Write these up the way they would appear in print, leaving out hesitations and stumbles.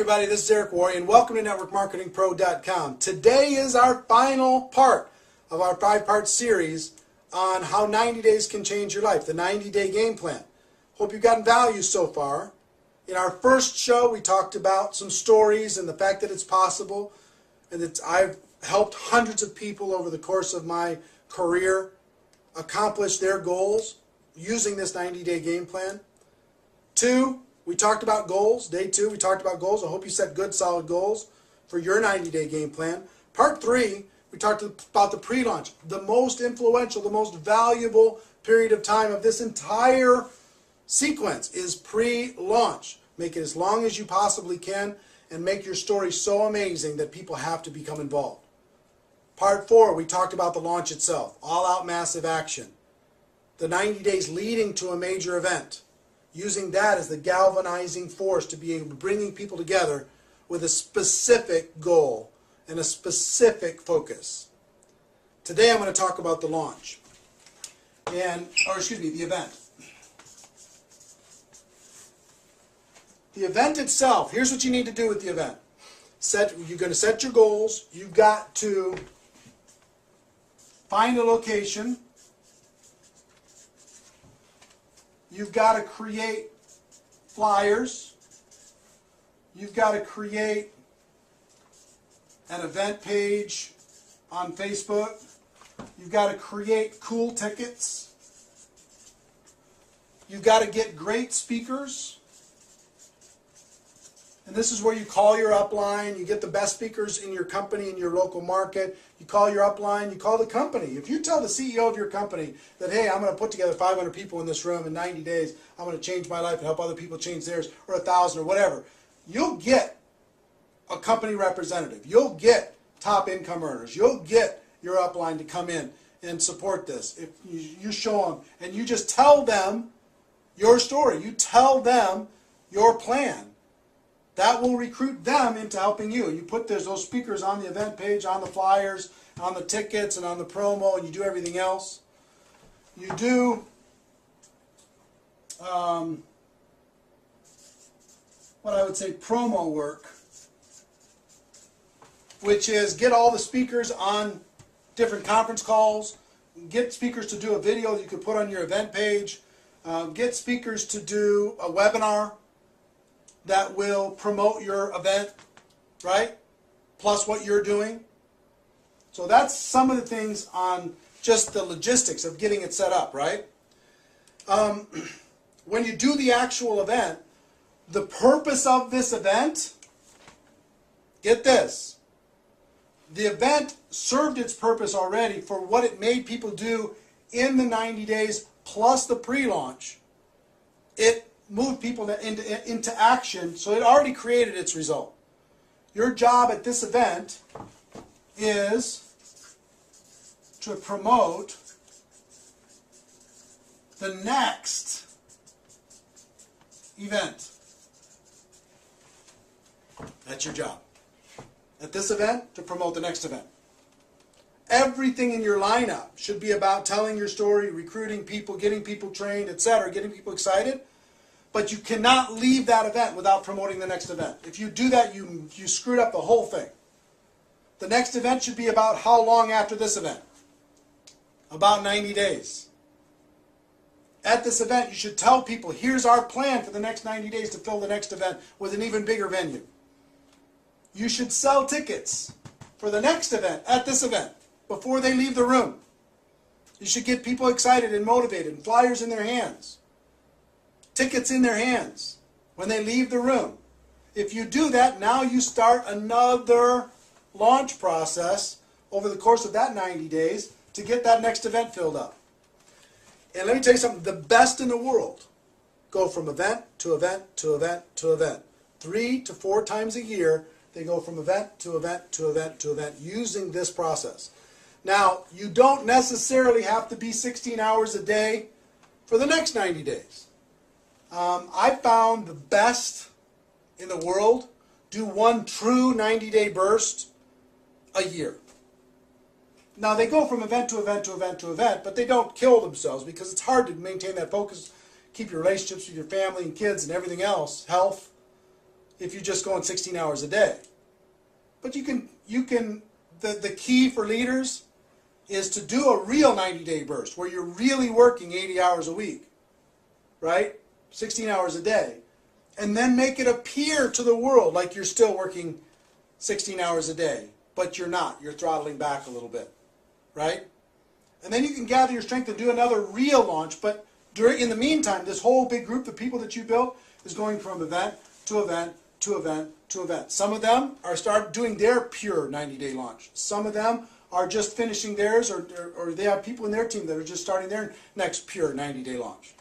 everybody, this is Worre, and welcome to NetworkMarketingPro.com. Today is our final part of our 5-part series on how 90 days can change your life, the 90-day game plan. Hope you've gotten value so far. In our first show, we talked about some stories and the fact that it's possible, and that I've helped hundreds of people over the course of my career accomplish their goals using this 90-day game plan. 2, we talked about goals. Day 2, we talked about goals. I hope you set good, solid goals for your 90-day game plan. Part 3, we talked about the pre-launch, the most influential, the most valuable period of time of this entire sequence is pre-launch. Make it as long as you possibly can and make your story so amazing that people have to become involved. Part 4, we talked about the launch itself, all-out massive action. The 90 days leading to a major event. Using that as the galvanizing force to be able to bring people together with a specific goal and a specific focus. Today I'm going to talk about the launch, the event. The event itself, here's what you need to do with the event. You're going to set your goals. You've got to find a location. You've got to create flyers. You've got to create an event page on Facebook. You've got to create cool tickets. You've got to get great speakers. And this is where you call your upline. You get the best speakers in your company, in your local market. You call your upline. You call the company. If you tell the CEO of your company that, hey, I'm going to put together 500 people in this room in 90 days. I'm going to change my life and help other people change theirs, or 1,000 or whatever. You'll get a company representative. You'll get top income earners. You'll get your upline to come in and support this. If you show them and you just tell them your story. You tell them your plan. That will recruit them into helping you. You put those speakers on the event page, on the flyers, on the tickets, and on the promo, and you do everything else. You do what I would say promo work, which is get all the speakers on different conference calls, get speakers to do a video that you could put on your event page, get speakers to do a webinar that will promote your event, right? Plus what you're doing. So that's some of the things on just the logistics of getting it set up, right? When you do the actual event, the purpose of this event, get this, the event served its purpose already for what it made people do in the 90 days plus the pre-launch. It moved people into action, so it already created its result. Your job at this event is to promote the next event. That's your job. At this event, to promote the next event. Everything in your lineup should be about telling your story, recruiting people, getting people trained, etc., getting people excited. But you cannot leave that event without promoting the next event. If you do that, you screwed up the whole thing. The next event should be about how long after this event? About 90 days. At this event, you should tell people, here's our plan for the next 90 days to fill the next event with an even bigger venue. You should sell tickets for the next event at this event before they leave the room. You should get people excited and motivated and flyers in their hands. Tickets in their hands when they leave the room. If you do that, now you start another launch process over the course of that 90 days to get that next event filled up. And let me tell you something, the best in the world go from event to event to event to event. 3 to 4 times a year, they go from event to event to event to event using this process. Now, you don't necessarily have to be 16 hours a day for the next 90 days. I found the best in the world do one true 90-day burst a year. Now, they go from event to event to event to event, but they don't kill themselves because it's hard to maintain that focus, keep your relationships with your family and kids and everything else, health, if you're just going 16 hours a day. But you can the key for leaders is to do a real 90-day burst where you're really working 80 hours a week, right? 16 hours a day. And then make it appear to the world like you're still working 16 hours a day, but you're not. You're throttling back a little bit, right? And then you can gather your strength and do another real launch, but in the meantime, this whole big group of people that you built is going from event to event to event to event. Some of them are doing their pure 90-day launch. Some of them are just finishing theirs, or they have people in their team that are just starting their next pure 90-day launch.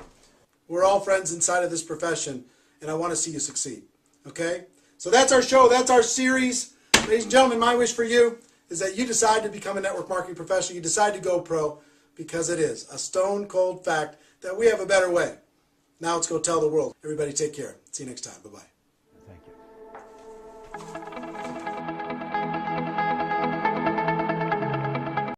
We're all friends inside of this profession, and I want to see you succeed. Okay? So that's our show. That's our series. Ladies and gentlemen, my wish for you is that you decide to become a network marketing professional. You decide to go pro, because it is a stone cold fact that we have a better way. Now let's go tell the world. Everybody take care. See you next time. Bye-bye.